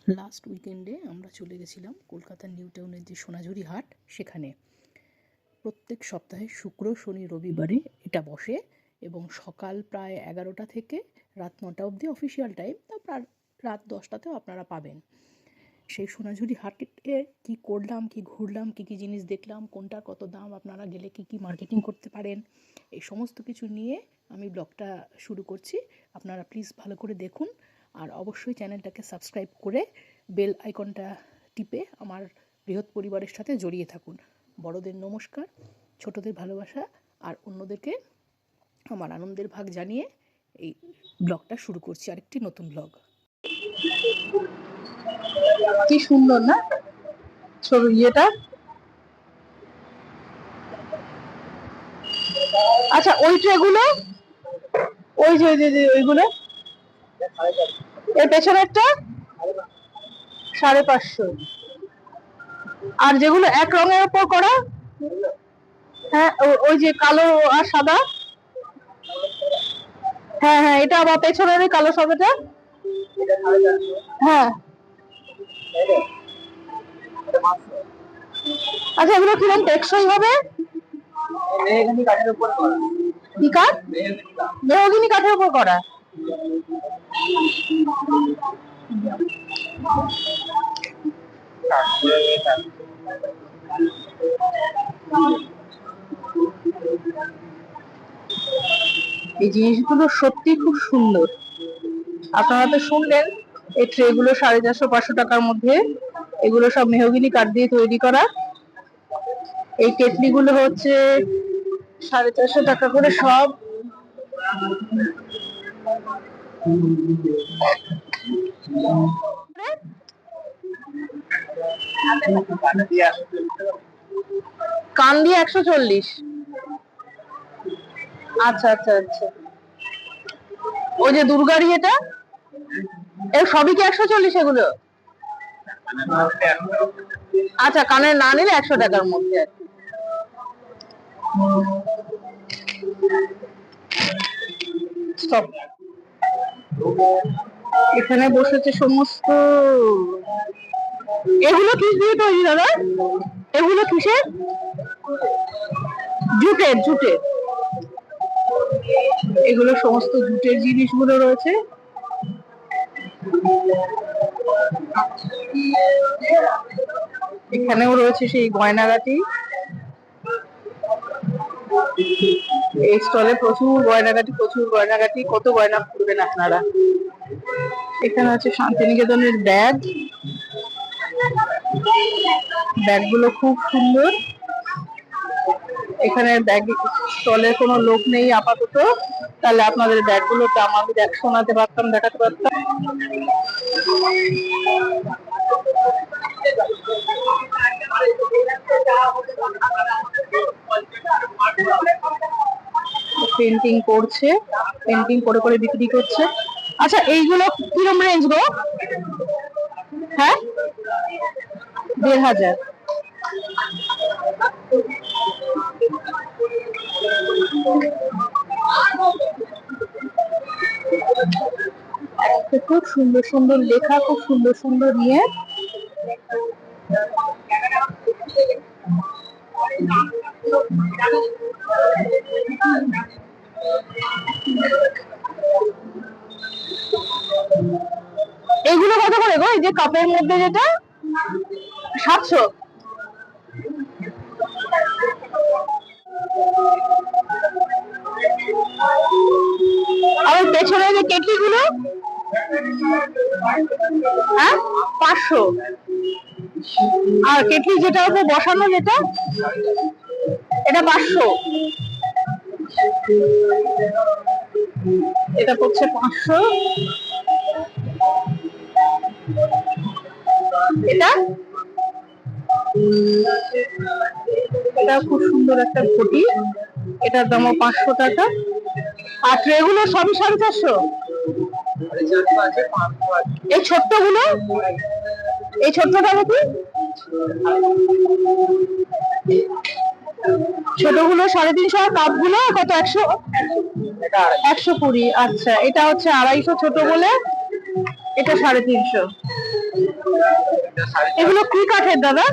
Last উইকেন্ডে আমরা চলে গেছিলাম কলকাতার নিউ টাউনের যে সোনাঝুরি হাট সেখানে। প্রত্যেক সপ্তাহে শুক্র শনি রবিবারে এটা বসে এবং সকাল প্রায় 11টা থেকে রাত 9টা অবধি অফিসিয়াল টাইম, তারপর রাত 10টাতেও আপনারা পাবেন। সেই সোনাঝুরি হাটে কী করলাম, কী ঘুরলাম, কী কী জিনিস দেখলাম, কোনটার কত দাম, আপনারা গেলে কী কী মার্কেটিং করতে পারেন, এই সমস্ত কিছু নিয়ে আমি ব্লগটা শুরু করছি। আপনারা প্লিজ ভালো করে দেখুন আর অবশ্যই চ্যানেলটাকে সাবস্ক্রাইব করে বেল আইকনটা টিপে আমার বৃহৎ পরিবারের সাথে জড়িয়ে থাকুন। বড়দের নমস্কার, ছোটদের ভালোবাসা আর অন্যদেরকে আমার আনন্দের ভাগ জানিয়ে এই ব্লগটা শুরু করছি, আরেকটি নতুন ব্লগ। কি সুন্দর না ছবি ইয়েটা। আচ্ছা ওই ট্রেগুলো, ওই যে ওইগুলো এর পেছনেরটা 550, আর যেগুলো এক রঙের উপর করা, হ্যাঁ ওই যে কালো আর সাদা, হ্যাঁ হ্যাঁ এটা আবার পেছনের ওই কালো সাদাটা, হ্যাঁ। আচ্ছা এগুলো কিরকম টেকসই হবে? কি কাঠ? মেহগিনি কাঠের উপর করা। এই জিনিসগুলো সত্যি খুব সুন্দর। আপনারা তো শুনলেন এই ট্রে গুলো 450-500 টাকার মধ্যে। এগুলো সব মেহগিনি কাঠ দিয়ে তৈরি করা। এই কেটলি গুলো হচ্ছে 450 টাকা করে সব। কান দিয়ে 140। আচ্ছা আচ্ছা আচ্ছা, ওই যে দুর্গারি এটা, এর সবই কি 140 এগুলো? আচ্ছা কানের না নিলে 100 টাকার মধ্যে। স্টপ। এখানে বসেছে সমস্ত। এগুলো কি দিয়ে তৈরি দাদা? এগুলো কিসের? জুটের জুটের। এগুলো সমস্ত জুটের জিনিসগুলো রয়েছে। এখানেও রয়েছে সেই গয়নাগাটি। এই স্টলে প্রচুর গয়নাগাটি, প্রচুর গয়নাগাটি, কত গয়না করবেন আপনারা। এখানে আছে শান্তিনিকেতনের ব্যাগ, ব্যাগগুলো খুব সুন্দর। এখানে ব্যাগ স্টলে কোনো লোক নেই আপাতত, তাহলে আপনাদের ব্যাগগুলোর দাম আমি শোনাতে পারতাম, দেখাতে পারতাম। পেন্টিং করছে, পেন্টিং করে করে বিক্রি করছে। আচ্ছা এইগুলো কিরম রেঞ্জ গো? হ্যাঁ 1500। খুব সুন্দর সুন্দর লেখা, খুব সুন্দর সুন্দর নিয়ে। এগুলো কত করে গো? এই যে কাপের মধ্যে যেটা 700। আর পেছনে যে কেটলি গুলো, হ্যাঁ 500। আর কেটলি যেটা উপর বসানো যেটা, এটা 500। এটা পড়ছে 500। এটা এটা খুব সুন্দর একটা ঘটি, এটার দামও 500 টাকা। আর ট্রে গুলো সবই 450। এই ছোট্ট গুলো, এই ছোট্টটা নাকি? ছোটগুলো 350। আর কাপ গুলো কত? 100, 120। আচ্ছা এটা হচ্ছে 250 ছোট বলে, এটা 350। এগুলো কি কাঠের দাদা?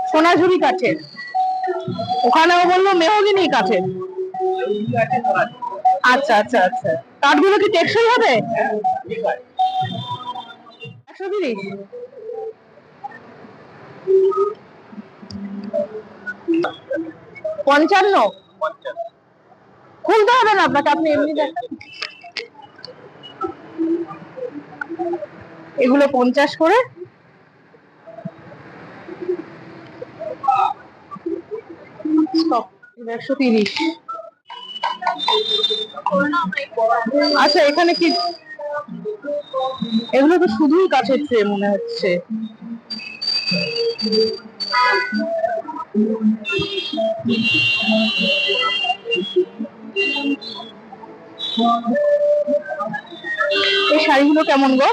সোনাঝুরি কাঠের। ওখানেও বললো মেহগিনি কাঠের। আচ্ছা আচ্ছা আচ্ছা, কাঠগুলো কি টেকসই হবে? 130। 55। খুলতে হবে না আপনাকে, আপনি এমনি দেখেন। এগুলো 50 করে। 130। আচ্ছা এখানে কি, এগুলো তো শুধুই কাঠের ট্রে মনে হচ্ছে। এই শাড়িগুলো কেমন গো?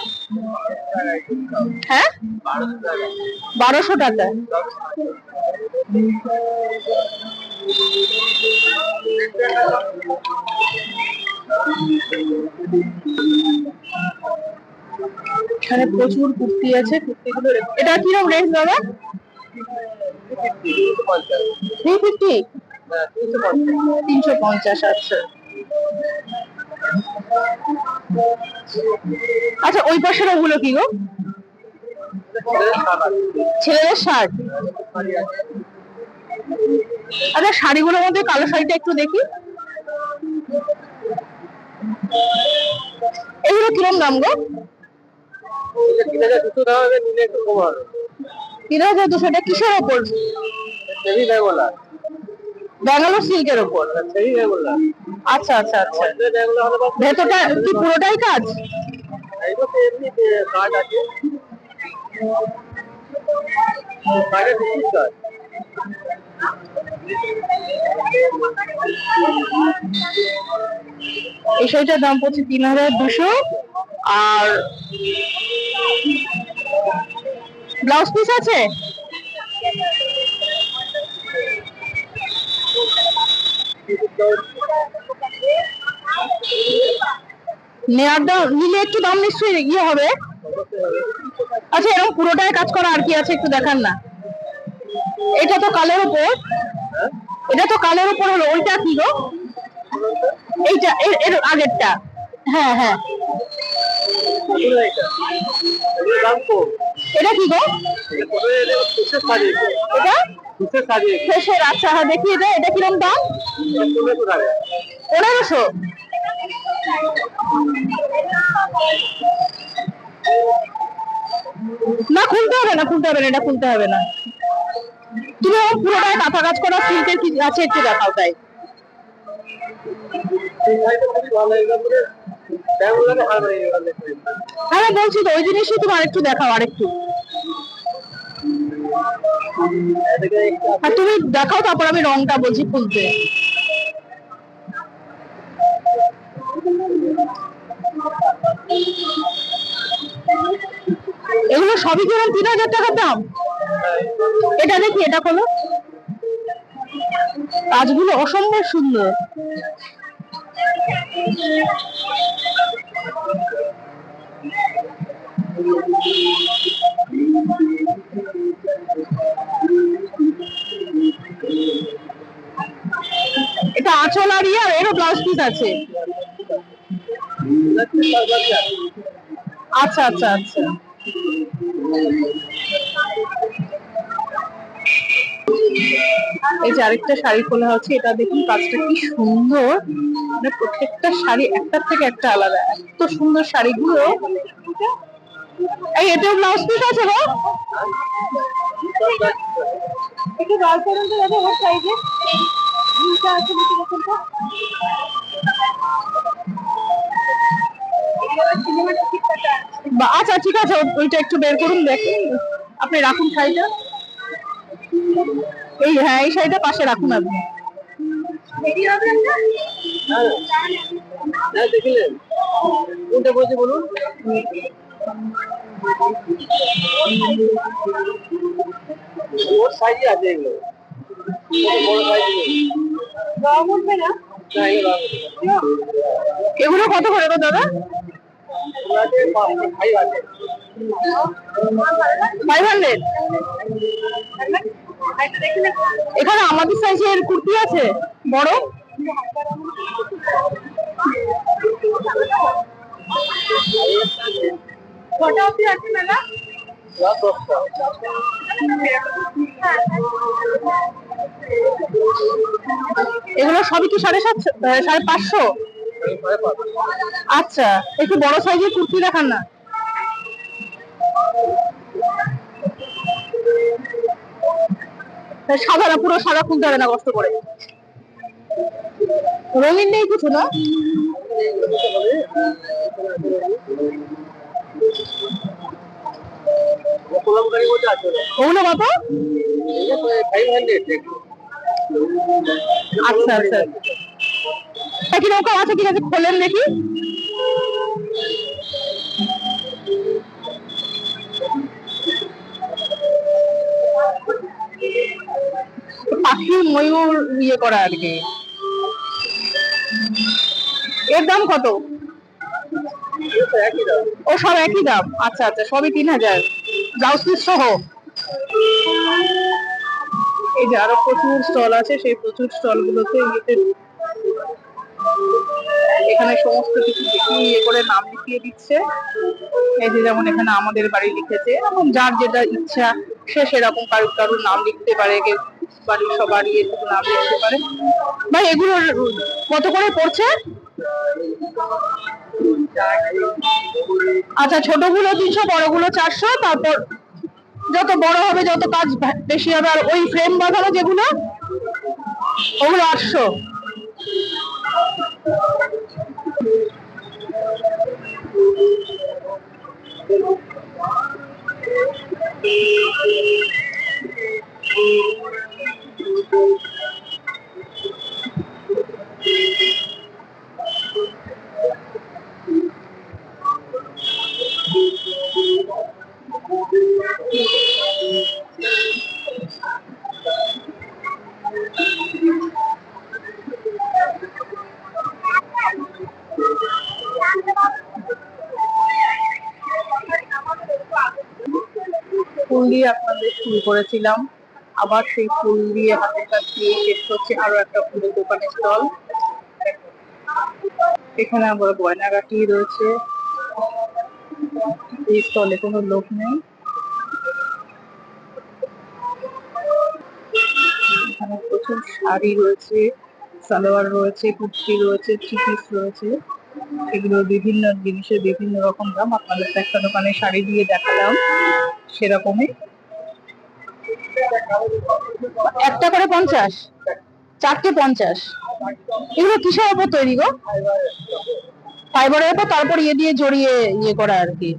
হ্যাঁ, 1200 টাকা। এখানে প্রচুর কুর্তি আছে, কুর্তিগুলো এটা কিরকম রেঞ্জ দাদা? 350। 350। আচ্ছা আচ্ছা, ওই পাশের ওগুলো কি গো? ছেলেদের শার্ট। আচ্ছা শাড়িগুলোর মধ্যে কালো শাড়িটা একটু দেখি, এগুলো কিরকম দাম গো? 3200 টাকা হবে, নিলে একটু কম হবে। 3200 টাকা কিসের উপর? ব্যাঙ্গালোর সিল্কের উপর। আচ্ছা আচ্ছা আচ্ছা, ভেতরটা কি পুরোটাই কাজ? এই শাড়িটার দাম পড়ছে 3200। আর ব্লাউজ পিস আছে? নেয়ার দাম নিলে একটু দাম নিশ্চয়ই ইয়ে হবে। আচ্ছা এরকম পুরোটাই কাজ করা আর কি আছে একটু দেখান না। এটা তো কালের উপর, এটা তো কালের উপর হলো, ওইটা কি গো? এইটা এর আগেরটা। হ্যাঁ হ্যাঁ, এটা কি গো? এটা ফ্রেশের। আচ্ছা হ্যাঁ দেখিয়ে দে, এটা কিরকম দাম? 1500। না খুলতে হবে না, খুলতে হবে না, এটা খুলতে হবে না। তুমি পুরোটাই কাঁথা কাজ করা সিল্কের কি আছে একটু দেখাও তাই। হ্যাঁ বলছি তো, ওই জিনিসই তুমি আরেকটু দেখাও, আরেকটু। আর তুমি দেখাও, তারপর আমি রংটা বলছি খুলতে। এগুলো সবই কিরকম 3000 টাকার দাম? এটা দেখি, এটা খোলো, কাজগুলো অসম্ভব সুন্দর। এটা আঁচল আর ইয়ে, এরও ব্লাউজ পিস আছে। আচ্ছা আচ্ছা আচ্ছা, এই যে আরেকটা শাড়ি খোলা হচ্ছে, এটা দেখুন কাজটা কি সুন্দর, মানে প্রত্যেকটা শাড়ি একটার থেকে একটা আলাদা, এত সুন্দর শাড়িগুলো। এই এটাও ব্লাউজ পিস আছে গো? একটু বার করুন তো দাদা, ওর সাইজে দুটো আছে দেখি দেখুন তো। আচ্ছা ঠিক আছে, ওইটা একটু বের করুন দেখুন, আপনি রাখুন শাড়িটা। এই হ্যাঁ, এই শাড়িটা পাশে রাখুন আপনি। দেখলেন কোনটা বলছে বলুন? ওর সাইজে আছে এগুলো, বড় সাইজ রং উঠবে না। এগুলো কত করে গো দাদা? 500। এখানে আমাদের সাইজের কুর্তি আছে বড়? কটা অবধি আছে মেলা? এগুলো সবই কি 750, 550? আচ্ছা, একটু বড় সাইজের কুর্তি দেখান না। সাদা না, পুরো সাদা খুলতে হবে না কষ্ট করে। রঙিন নেই কিছু না? ওগুলো কত? আচ্ছা আচ্ছা, একই রকম আছে, ঠিক আছে খোলেন দেখি। পাখি ময়ূর ইয়ে করা আর কি। এর দাম কত? ও সব একই দাম? আচ্ছা আচ্ছা, সবই 3000 ব্লাউজ পিস সহ। এই যে আরো প্রচুর স্টল আছে, সেই প্রচুর স্টল গুলোতে এখানে সমস্ত কিছু ইয়ে করে নাম লিখিয়ে দিচ্ছে। এই যে যেমন এখানে আমাদের বাড়ি লিখেছে, এরকম যার যেটা ইচ্ছা সে সেরকম কারুর কারুর নাম লিখতে পারে, কেউ বাড়ির সবারই একটু নাম লিখতে পারে। ভাই এগুলো কত করে পড়ছে? আচ্ছা, ছোটগুলো 300, বড়গুলো 400। তারপর যত বড় হবে যত কাজ বেশি হবে। আর ওই ফ্রেম বাঁধানো যেগুলো, ওগুলো 800। ফুল দিয়ে আপনাদের শুরু করেছিলাম, আবার সেই ফুল দিয়ে হাতের কাজ দিয়ে শেষ করছে আরো একটা ফুলের দোকানের স্টল। এখানে আবার গয়নাগাটি রয়েছে, এই স্টলে কোনো লোক নেই। এখানে প্রচুর শাড়ি রয়েছে, সালোয়ার রয়েছে, কুর্তি রয়েছে, থ্রি পিস রয়েছে। এগুলো বিভিন্ন জিনিসের বিভিন্ন রকম দাম। আপনাদের একটা দোকানে শাড়ি দিয়ে দেখালাম সেরকমই। একটা করে 50, 4টে 50। এগুলো কিসের উপর তৈরি গো? ফাইবারের উপর, তারপর ইয়ে দিয়ে জড়িয়ে ইয়ে করা আর কি।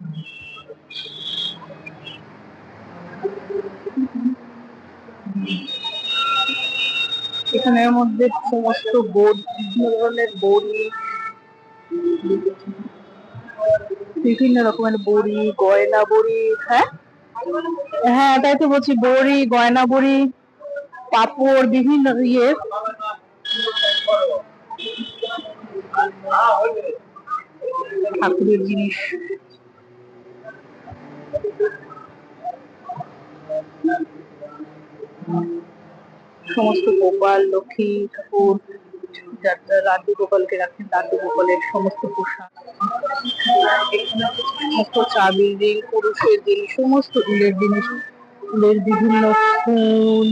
এখানের মধ্যে সমস্ত বিভিন্ন ধরনের বড়ি, বিভিন্ন রকমের বড়ি, গয়না বড়ি। হ্যাঁ হ্যাঁ, তাই তো বলছি, বড়ি, গয়না বড়ি, পাপড়, বিভিন্ন ইয়ে ঠাকুরের জিনিস। সমস্ত গোপাল, লক্ষ্মী ঠাকুর, যারা লাড্ডু গোপালকে রাখেন, লাড্ডু গোপালের সমস্ত পোশাক, সমস্ত চাবির রিং, পুরুষের জিনিস, সমস্ত উলের জিনিস, উলের বিভিন্ন ফুল।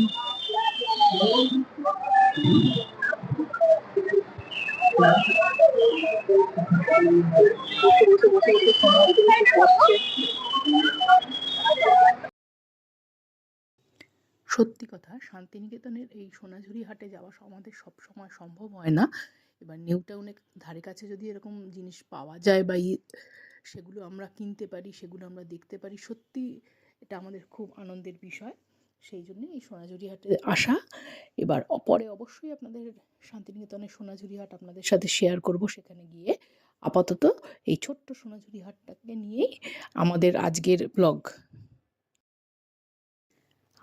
বসে বসে বসে বসে সমস্ত কিছু করছে। সত্যি কথা, শান্তিনিকেতনের এই সোনাঝুরি হাটে যাওয়া আমাদের সব সময় সম্ভব হয় না। এবার নিউ টাউনের ধারে কাছে যদি এরকম জিনিস পাওয়া যায় বা সেগুলো আমরা কিনতে পারি, সেগুলো আমরা দেখতে পারি, সত্যি এটা আমাদের খুব আনন্দের বিষয়। সেই জন্যই এই সোনাঝুরি হাটে আসা। এবার পরে অবশ্যই আপনাদের শান্তিনিকেতনের সোনাঝুরি হাট আপনাদের সাথে শেয়ার করব সেখানে গিয়ে। আপাতত এই ছোট্ট সোনাঝুরি হাটটাকে নিয়েই আমাদের আজকের ব্লগ।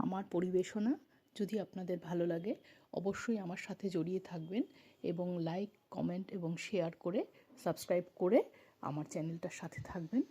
আমার পরিবেশনা যদি আপনাদের ভালো লাগে অবশ্যই আমার সাথে জড়িয়ে থাকবেন এবং লাইক, কমেন্ট এবং শেয়ার করে সাবস্ক্রাইব করে আমার চ্যানেলটার সাথে থাকবেন।